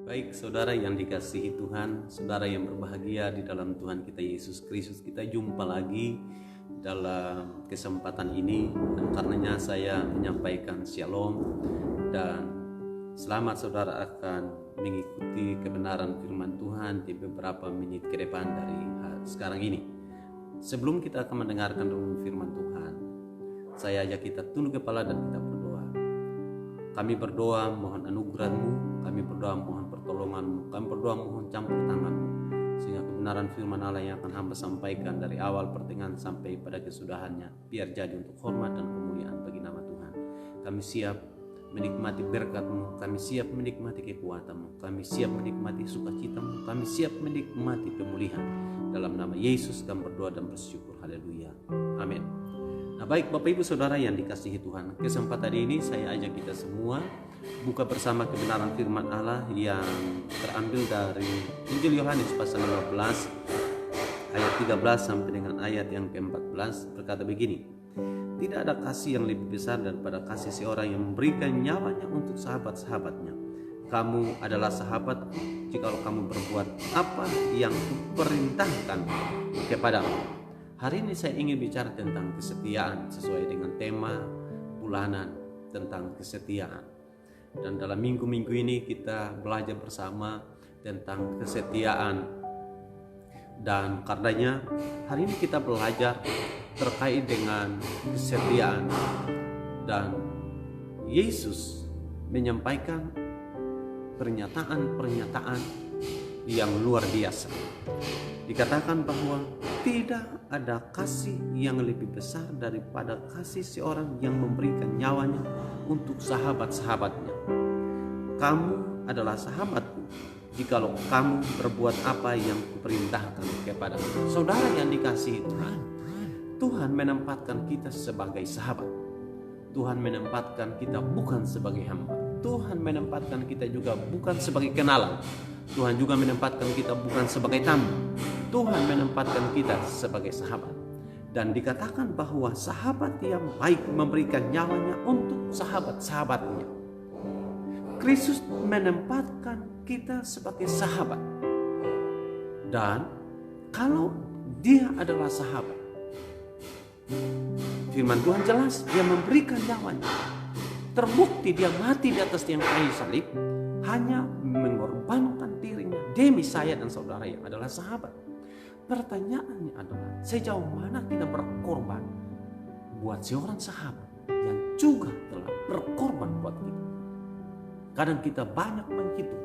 Baik saudara yang dikasihi Tuhan, saudara yang berbahagia di dalam Tuhan kita Yesus Kristus, kita jumpa lagi dalam kesempatan ini, dan karenanya saya menyampaikan shalom dan selamat saudara akan mengikuti kebenaran firman Tuhan di beberapa menit ke depan dari sekarang ini. Sebelum kita akan mendengarkan firman Tuhan, saya ajak kita tunduk kepala dan kita berdoa. Kami berdoa mohon anugerah-Mu, kami berdoa mohon pertolongan-Mu, kami berdoa mohon campur tangan-Mu, sehingga kebenaran firman Allah yang akan hamba sampaikan dari awal pertengahan sampai pada kesudahannya biar jadi untuk hormat dan kemuliaan bagi nama Tuhan. Kami siap menikmati berkat-Mu, kami siap menikmati kekuatan-Mu, kami siap menikmati sukacita-Mu, kami siap menikmati pemulihan. Dalam nama Yesus kami berdoa dan bersyukur. Haleluya. Amin. Nah, baik Bapak Ibu Saudara yang dikasihi Tuhan, kesempatan ini saya ajak kita semua buka bersama kebenaran firman Allah yang terambil dari Injil Yohanes pasal 15 ayat 13 sampai dengan ayat yang ke-14, berkata begini: tidak ada kasih yang lebih besar daripada kasih seorang yang memberikan nyawanya untuk sahabat-sahabatnya. Kamu adalah sahabatku jika kamu berbuat apa yang kuperintahkan kepadamu. Hari ini saya ingin bicara tentang kesetiaan sesuai dengan tema bulanan tentang kesetiaan. Dan dalam minggu-minggu ini kita belajar bersama tentang kesetiaan. Dan karenanya hari ini kita belajar terkait dengan kesetiaan. Dan Yesus menyampaikan pernyataan-pernyataan yang luar biasa. Dikatakan bahwa tidak ada kasih yang lebih besar daripada kasih seorang yang memberikan nyawanya untuk sahabat-sahabatnya. Kamu adalah sahabatku jikalau kamu berbuat apa yang kuperintahkan kepadamu. Saudara yang dikasihi Tuhan, Tuhan menempatkan kita sebagai sahabat. Tuhan menempatkan kita bukan sebagai hamba. Tuhan menempatkan kita juga bukan sebagai kenalan. Tuhan juga menempatkan kita bukan sebagai tamu. Tuhan menempatkan kita sebagai sahabat. Dan dikatakan bahwa sahabat yang baik memberikan nyawanya untuk sahabat-sahabatnya. Kristus menempatkan kita sebagai sahabat. Dan kalau dia adalah sahabat, firman Tuhan jelas, dia memberikan nyawanya. Terbukti dia mati di atas tiang kayu salib, hanya mengorbankan dirinya demi saya dan saudara yang adalah sahabat. Pertanyaannya adalah, sejauh mana kita berkorban buat seorang sahabat yang juga telah berkorban buat kita. Kadang kita banyak menghitung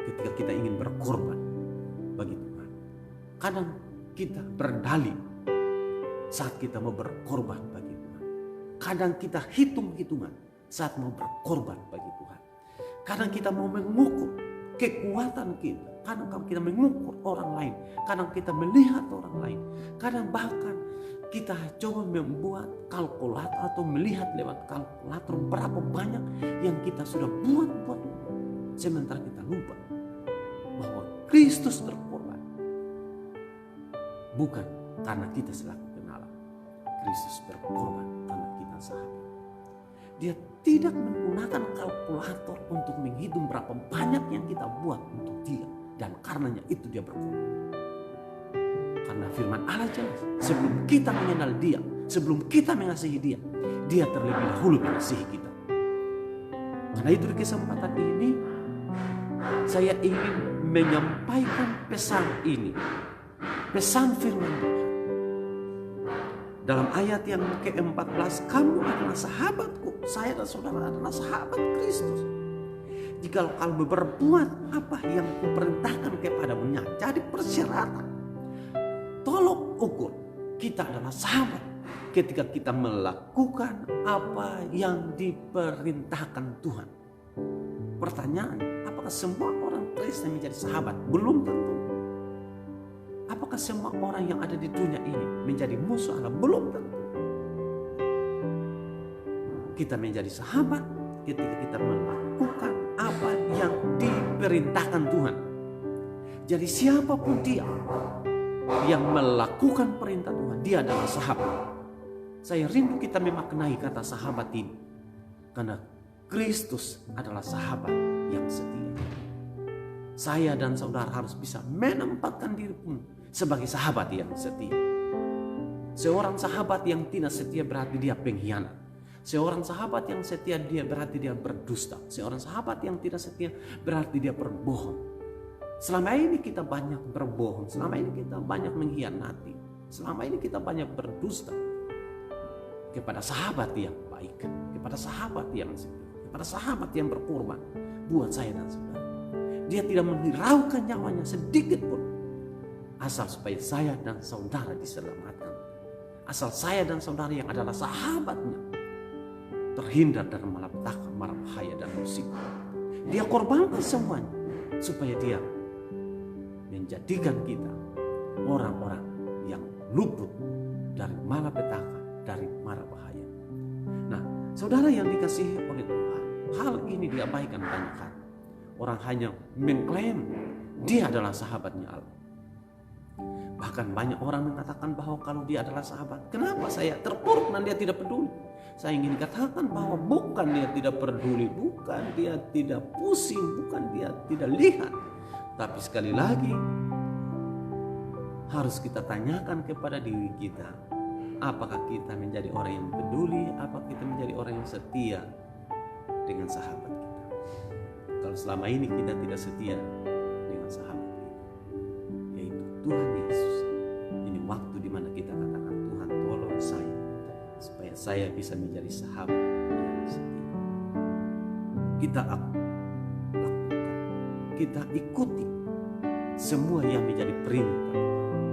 ketika kita ingin berkorban bagi Tuhan. Kadang kita berdalih saat kita mau berkorban bagi Tuhan. Kadang kita hitung-hitungan saat mau berkorban bagi Tuhan. Kadang kita mau mengukur kekuatan kita. Kadang kita mengukur orang lain. Kadang kita melihat orang lain. Kadang bahkan kita coba membuat kalkulator atau melihat lewat kalkulator berapa banyak yang kita sudah buat. Sementara kita lupa bahwa Kristus berkorban. Bukan karena kita selaku kenalan. Kristus berkorban karena kita sahabat. Dia tidak menggunakan kalkulator untuk menghitung berapa banyak yang kita buat untuk dia. Dan karenanya itu dia berkorban. Karena firman Allah jelas, sebelum kita mengenal dia, sebelum kita mengasihi dia, dia terlebih dahulu mengasihi kita. Karena itu di kesempatan ini, saya ingin menyampaikan pesan ini. Pesan firman Tuhan. Dalam ayat yang ke-14, kamu adalah sahabatku, saya dan saudara adalah sahabat Kristus. Jika kamu berbuat apa yang kuperintahkan kepadamu, jadi persyaratan. Tolok ukur, kita adalah sahabat ketika kita melakukan apa yang diperintahkan Tuhan. Pertanyaannya, apakah semua orang Kristen menjadi sahabat? Belum tentu. Apakah semua orang yang ada di dunia ini menjadi musuh Allah? Belum tentu. Kita menjadi sahabat ketika kita melakukan apa yang diperintahkan Tuhan. Jadi siapapun dia yang melakukan perintah Tuhan, dia adalah sahabat. Saya rindu kita memaknai kata sahabat ini. Karena Kristus adalah sahabat yang setia. Saya dan saudara harus bisa menempatkan diri pun sebagai sahabat yang setia. Seorang sahabat yang tidak setia berarti dia pengkhianat. Seorang sahabat yang setia dia berarti dia berdusta. Seorang sahabat yang tidak setia berarti dia berbohong. Selama ini kita banyak berbohong. Selama ini kita banyak mengkhianati. Selama ini kita banyak berdusta kepada sahabat yang baik, kepada sahabat yang setia, kepada sahabat yang berkorban buat saya dan saudara. Dia tidak menghiraukan nyawanya sedikit pun asal supaya saya dan saudara diselamatkan. Asal saya dan saudara yang adalah sahabatnya terhindar dari malapetaka, mara bahaya dan musibah. Dia korbankan semuanya supaya dia menjadikan kita orang-orang yang luput dari malapetaka, dari mara bahaya. Nah, saudara yang dikasihi oleh Tuhan, hal ini diabaikan banyak kali. Orang hanya mengklaim dia adalah sahabatnya Allah. Bahkan banyak orang mengatakan bahwa kalau dia adalah sahabat, kenapa saya terpuruk dan dia tidak peduli? Saya ingin katakan bahwa bukan dia tidak peduli, bukan dia tidak pusing, bukan dia tidak lihat. Tapi sekali lagi harus kita tanyakan kepada diri kita, apakah kita menjadi orang yang peduli, apakah kita menjadi orang yang setia dengan sahabat kita. Kalau selama ini kita tidak setia dengan sahabat kita, yaitu Tuhan Yesus, ini waktu di mana kita katakan, Tuhan tolong saya supaya saya bisa menjadi sahabat yang setia. Kita lakukan, kita ikuti semua yang menjadi perintah,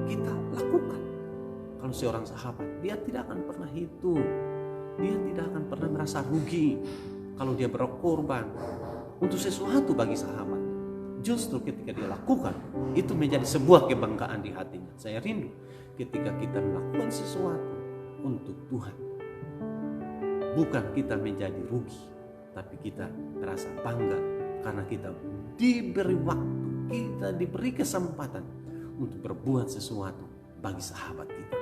kita lakukan. Kalau seorang sahabat, dia tidak akan pernah hitung, dia tidak akan pernah merasa rugi kalau dia berkorban untuk sesuatu bagi sahabat. Justru ketika dia lakukan, itu menjadi sebuah kebanggaan di hatinya. Saya rindu ketika kita melakukan sesuatu untuk Tuhan, bukan kita menjadi rugi, tapi kita merasa bangga karena kita diberi waktu, kita diberi kesempatan untuk berbuat sesuatu bagi sahabat kita.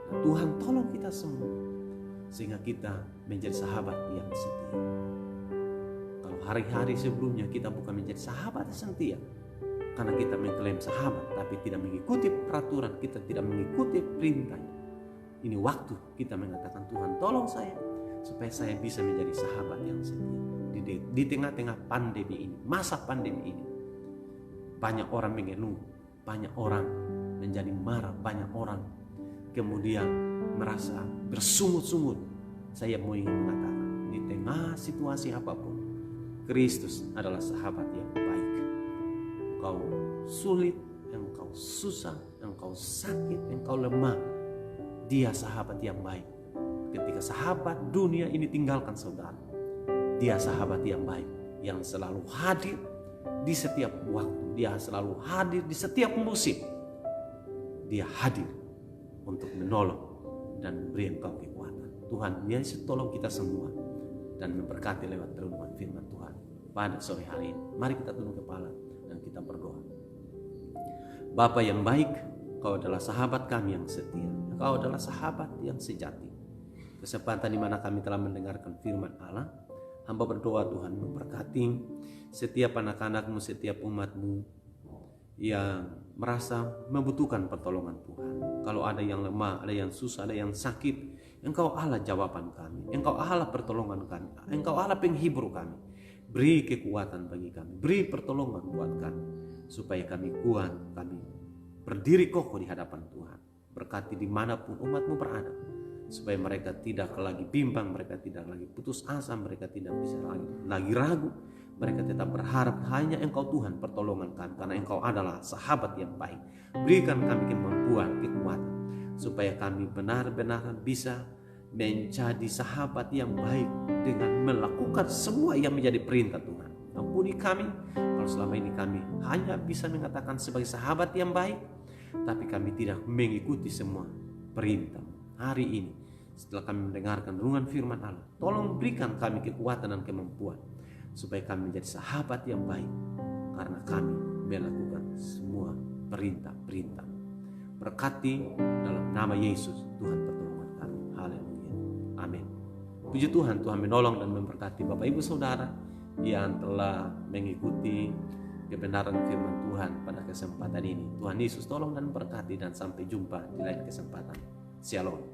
Nah, Tuhan tolong kita semua sehingga kita menjadi sahabat yang setia. Kalau hari-hari sebelumnya kita bukan menjadi sahabat yang setia karena kita mengklaim sahabat tapi tidak mengikuti peraturan, kita tidak mengikuti perintahnya. Ini waktu kita mengatakan, Tuhan tolong saya supaya saya bisa menjadi sahabat yang setia. Di tengah-tengah pandemi ini, masa pandemi ini, banyak orang mengeluh, banyak orang menjadi marah, banyak orang kemudian merasa bersungut-sungut. Saya mau ingin mengatakan, di tengah situasi apapun, Kristus adalah sahabat yang baik. Engkau sulit, engkau susah, engkau sakit, engkau lemah, dia sahabat yang baik. Ketika sahabat dunia ini tinggalkan saudara, dia sahabat yang baik, yang selalu hadir di setiap waktu, dia selalu hadir di setiap musim. Dia hadir untuk menolong dan memberi engkau kekuatan. Tuhan Yesus tolong kita semua dan memberkati lewat renungan firman Tuhan pada sore hari ini. Mari kita tunduk kepala dan kita berdoa. Bapa yang baik, Kau adalah sahabat kami yang setia. Kau adalah sahabat yang sejati. Kesempatan di mana kami telah mendengarkan firman Allah, hamba berdoa Tuhan memberkati setiap anak-anak-Mu, setiap umat-Mu yang merasa membutuhkan pertolongan Tuhan. Kalau ada yang lemah, ada yang susah, ada yang sakit, Engkau Allah jawaban kami, Engkau Allah pertolongan kami, Engkau Allah penghibur kami. Beri kekuatan bagi kami, beri pertolongan buat kami, supaya kami kuat, kami berdiri kokoh di hadapan Tuhan. Berkati dimanapun umat-Mu berada, supaya mereka tidak lagi bimbang, mereka tidak lagi putus asa, mereka tidak bisa lagi ragu. Mereka tetap berharap hanya Engkau Tuhan pertolongan kami, karena Engkau adalah sahabat yang baik. Berikan kami kemampuan, kekuatan, supaya kami benar-benar bisa menjadi sahabat yang baik dengan melakukan semua yang menjadi perintah Tuhan. Ampuni kami kalau selama ini kami hanya bisa mengatakan sebagai sahabat yang baik, tapi kami tidak mengikuti semua perintah. Hari ini setelah kami mendengarkan renungan firman Allah, tolong berikan kami kekuatan dan kemampuan supaya kami menjadi sahabat yang baik, karena kami melakukan semua perintah-perintah. Berkati dalam nama Yesus, Tuhan pertolongan kami. Haleluya. Amin. Puji Tuhan, Tuhan menolong dan memberkati Bapak Ibu Saudara yang telah mengikuti kebenaran firman Tuhan pada kesempatan ini. Tuhan Yesus tolong dan berkati, dan sampai jumpa di lain kesempatan. Shalom.